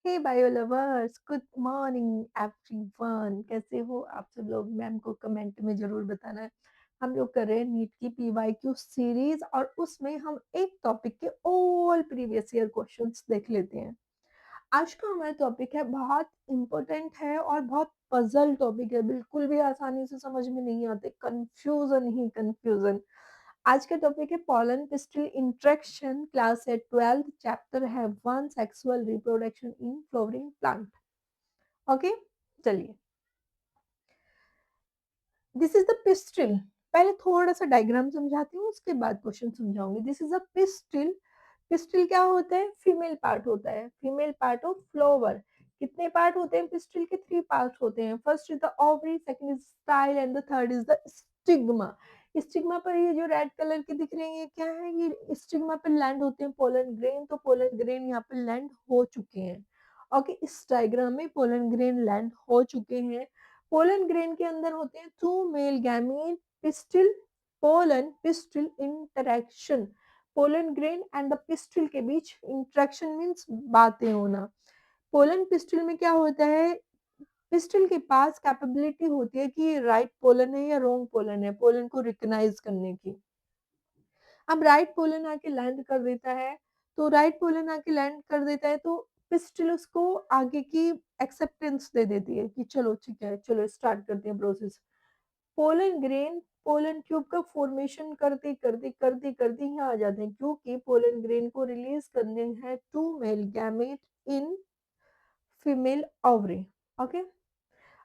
हे bio lovers, good morning everyone. कैसे हो आप सब लोग? मैम को कमेंट में ज़रूर बताना है। हम लोग कर रहे हैं नीट की पीवाईक्यू सीरीज़ और उसमें हम एक टॉपिक के ऑल प्रीवियस ईयर क्वेश्चंस देख लेते हैं। आज का हमारा टॉपिक है, बहुत इम्पोर्टेंट है और बहुत पज़ल टॉपिक है, बिल्कुल भी आसानी से समझ में नहीं आते, कन्फ्यूज़न ही कन्फ्यूज़न। आज का टॉपिक है पॉलन पिस्टिल इंट्रैक्शन, क्लास है 12th, चैप्टर है 1, sexual reproduction in flowering plant. Okay, चलिए। This is the pistil. पहले थोड़ा सा डायग्राम समझाती हूँ, उसके बाद क्वेश्चन समझाऊंगी। This is a pistil. Pistil क्या होता है? फीमेल पार्ट होता है, फीमेल पार्ट ऑफ फ्लावर। कितने पार्ट होते हैं पिस्टिल के? 3 पार्ट होते हैं। First is the ovary, second is style and the third is the stigma. Stigma पर ये जो रेड कलर के दिख रहे हैं, ये क्या है? ये स्टिग्मा पर लैंड होते हैं पोलन ग्रेन। तो पोलन ग्रेन यहाँ पर लैंड हो चुके हैं। ओके, इस डायग्राम में पोलन ग्रेन लैंड हो चुके हैं। पोलन ग्रेन के अंदर होते हैं 2 male gamete, pistil, pollen pistil interaction. Pollen grain and the pistil के बीच इंटरेक्शन मीन्स बातें होना। पोलन पिस्टिल में क्या होता है? पिस्टिल के पास कैपेबिलिटी होती है कि राइट पोलन है या रॉन्ग पोलन है, पोलन को रिकॉग्नाइज करने की। अब राइट पोलन आके लैंड कर देता है, तो राइट पोलन आके लैंड कर देता है तो पिस्टिल उसको आगे की एक्सेप्टेंस दे देती है कि चलो ठीक है, चलो स्टार्ट करते हैं process. Pollen grain pollen tube का फॉर्मेशन करते करते करते करते यहाँ आ जाते हैं, क्योंकि पोलन ग्रेन को रिलीज करने हैं 2 male gamete in female ovary. Okay,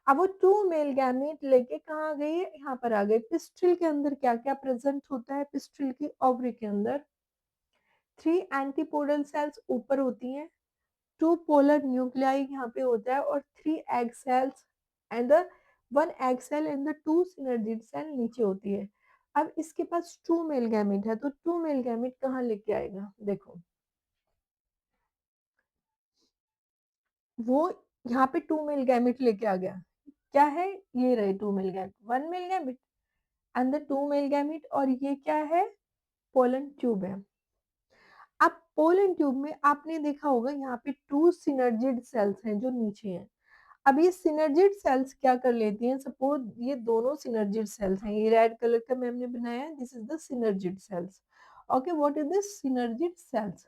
अब वो 2 मेल गैमेट लेके कहाँ गई है? यहाँ पर आ गए। पिस्टिल के अंदर क्या क्या प्रेजेंट होता है? पिस्टिल की ओवरी के अंदर 3 एंटीपोडल सेल्स ऊपर होती हैं, 2 पोलर न्यूक्लियाई यहाँ पे होता है और 3 egg cells and the 1 egg cell and the 2 synergid cell नीचे होती है। अब इसके पास 2 मेल गैमेट है, तो 2 मेल गैमेट कहाँ लेके आएगा? देखो, वो यहाँ पे 2 मेल गैमेट लेके आ गया। क्या है? ये रहे 2 male gamete, 1 male gamete and the 2 male gamete. और ये क्या है? पोलन ट्यूब है। अब पोलन ट्यूब में आपने देखा होगा यहाँ पे 2 सिनर्जिड सेल्स हैं जो नीचे हैं। अब ये सिनर्जिड सेल्स क्या कर लेती हैं? सपोज ये दोनों सिनर्जिड सेल्स हैं, ये रेड कलर का मैम ने बनाया है, this is the synergid cells. Okay, what is this synergid cells?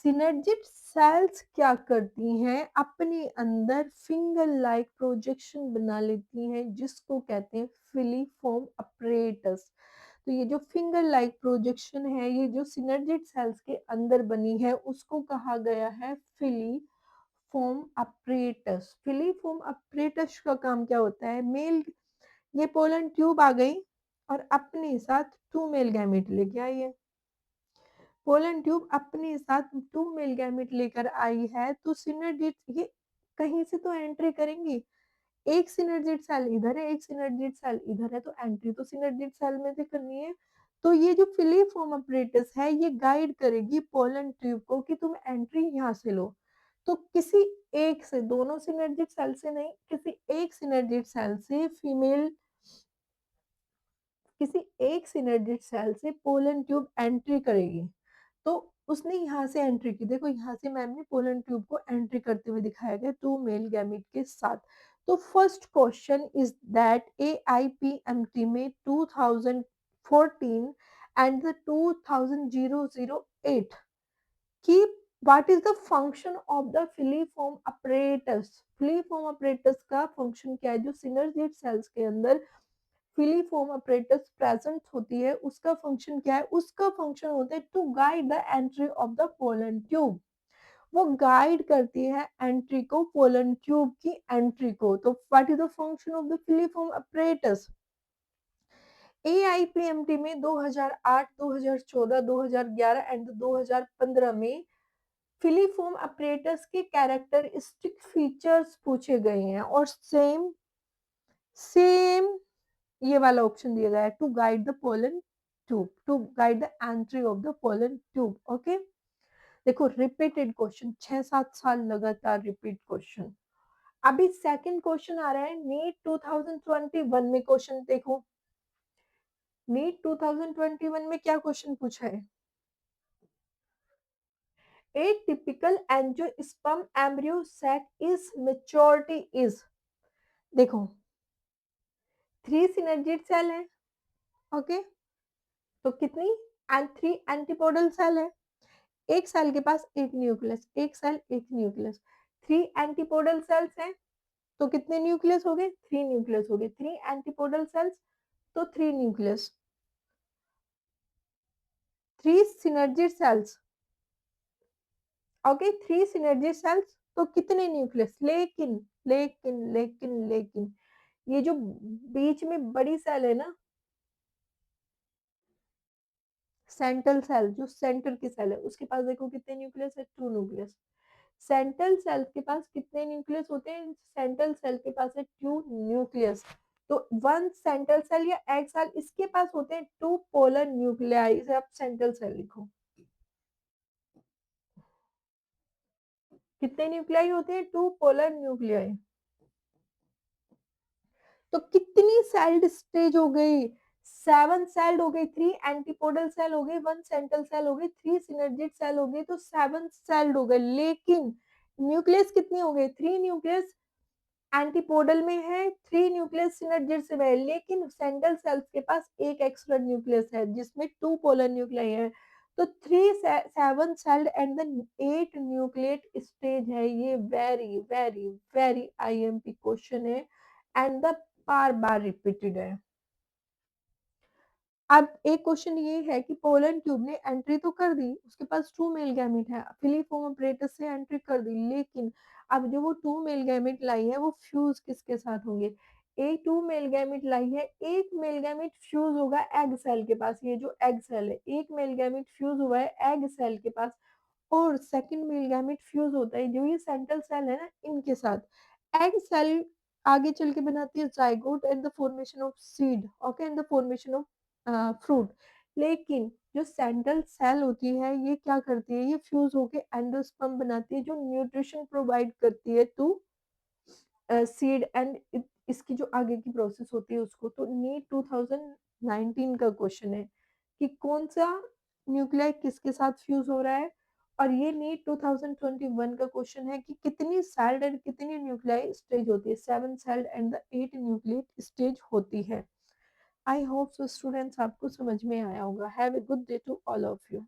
Synergid cells क्या करती हैं? अपने अंदर फिंगर लाइक प्रोजेक्शन बना लेती हैं, जिसको कहते हैं फिलीफॉर्म अपरेटस। तो ये जो फिंगर लाइक प्रोजेक्शन है, ये जो सिनर्जिड सेल्स के अंदर बनी है, उसको कहा गया है फिलीफॉर्म अपरेटस। फिलीफॉर्म अपरेटस का काम क्या होता है? मेल, ये पोलन ट्यूब आ गई और अपने साथ 2 मेल गैमेट लेके आई है। पोलन ट्यूब अपने साथ 2 मेल गैमेट लेकर आई है, तो सिनर्जिड ये कहीं से तो एंट्री करेंगी। एक सिनर्जिड सेल इधर है, एक सिनर्जिड सेल इधर है, तो एंट्री तो सिनर्जिड सेल में से करनी है। तो ये जो फिलीफॉर्म अपरेटस है, ये गाइड करेगी पोलन ट्यूब को कि तुम एंट्री यहाँ से लो। तो किसी एक से, दोनों सिनर्जिड सेल से नहीं, किसी एक सिनर्जिड सेल से फीमेल, किसी एक सिनर्जिड सेल से पोलन ट्यूब एंट्री करेगी। तो उसने यहाँ से एंट्री की, देखो यहाँ से मैम ने पोलन ट्यूब को एंट्री करते हुए दिखाया गया 2 मेल गैमेट के साथ। तो first question is that AIPMT में 2014 एंड द 2008 कि what is the function of the filiform apparatus? filiform apparatus का फंक्शन क्या है? जो सिनर्जिड सेल्स के अंदर फिलीफॉर्म अपरेटस प्रेजेंट होती है, उसका फंक्शन क्या है? उसका फंक्शन होता है to guide the entry of the pollen tube. वो गाइड करती है एंट्री को, पोलन ट्यूब की एंट्री को। तो what is the function of the filiform apparatus? AIPMT में 2008, 2014, 2011 एंड 2015 में फिलीफॉर्म अपरेटस के कैरेक्टरिस्टिक फीचर्स पूछे गए हैं और सेम सेम ये वाला ऑप्शन दिया गया है, to guide the pollen tube, to guide the entry of the pollen tube. Okay, देखो रिपीटेड क्वेश्चन, 6-7 साल लगातार रिपीट क्वेश्चन। अभी सेकंड क्वेश्चन आ रहा है नीट 2021 में। क्वेश्चन देखो, नीट 2021 में क्या क्वेश्चन पूछा है? A typical angiosperm embryo sac is maturity is, देखो 3 synergid सेल है, ओके, तो कितनी एंड 3 एंटीपोडल सेल है। एक सेल के पास एक न्यूक्लियस, एक सेल एक न्यूक्लियस, 3 एंटीपोडल सेल्स हैं, तो कितने न्यूक्लियस हो गए? 3 न्यूक्लियस हो गए। 3 एंटीपोडल सेल्स तो 3 nucleus, 3 synergy cells, okay, 3 synergy cells तो कितने न्यूक्लियस? लेकिन लेकिन लेकिन लेकिन ये जो बीच में बड़ी सेल है ना, सेंट्रल सेल, जो सेंटर की सेल है, उसके पास देखो कितने न्यूक्लियस है? 2 न्यूक्लियस। सेंट्रल सेल के पास कितने न्यूक्लियस होते हैं? सेंट्रल सेल के पास है 2 न्यूक्लियस। तो वन सेंट्रल सेल या एग सेल, इसके पास होते हैं 2 पोलर न्यूक्लियाई। इसे आप सेंट्रल सेल लिखो। कितने न्यूक्लियाई होते हैं? 2 पोलर न्यूक्लियाई। तो कितनी सेल्ड स्टेज हो गई? 7 सेल्ड हो गई, 3 एंटीपोडल सेल हो गई, 1 सेंट्रल सेल हो गई, 3 सिनर्जिड सेल हो गई, तो 7 सेल्ड हो गए। लेकिन न्यूक्लियस कितनी हो गई? 3 न्यूक्लियस एंटीपोडल में है, 3 न्यूक्लियस सिनर्जिड से है, लेकिन सेंट्रल सेल्स के पास एक एक्स्ट्रा न्यूक्लियस है जिसमें 2 पोलर न्यूक्लियाई है। तो 3 7 celled and then 8 nucleate stage है। ये very very very IMP question है एंड द बार बार रिपीटेड है। अब एक क्वेश्चन ये है कि पोलन ट्यूब ने एंट्री तो कर दी, उसके पास 2 मेल गैमेट है, फिलीफोम अपरेटस से एंट्री कर दी, लेकिन अब जो वो 2 मेल गैमेट लाई है वो फ्यूज किसके साथ होंगे? एक 2 मेल गैमेट लाई है, एक मेल गैमेट फ्यूज होगा एग सेल के पास, ये जो एग सेल है, एक मेल गैमेट फ्यूज हुआ है एग सेल के पास, और सेकंड मेल गैमेट फ्यूज होता है जो ये सेंट्रल सेल है ना, इनके साथ। एग सेल आगे चल के बनाती है zygote and the formation of seed, okay, and the formation of fruit. लेकिन जो सेंट्रल सेल होती है ये क्या करती है? ये फ्यूज होके एंडोस्पर्म बनाती है जो न्यूट्रिशन प्रोवाइड करती है टू सीड एंड इसकी जो आगे की प्रोसेस होती है उसको। तो नीट 2019 का क्वेश्चन है कि कौन सा न्यूक्लियाई किसके साथ फ्यूज हो रहा है, और ये नीट 2021 का क्वेश्चन है कि कितनी सेल्ड एंड कितनी न्यूक्लियाई स्टेज होती है? 7 celled and the 8 nucleate stage होती है। आई होप सो स्टूडेंट्स आपको समझ में आया होगा। Have a good day to all of you.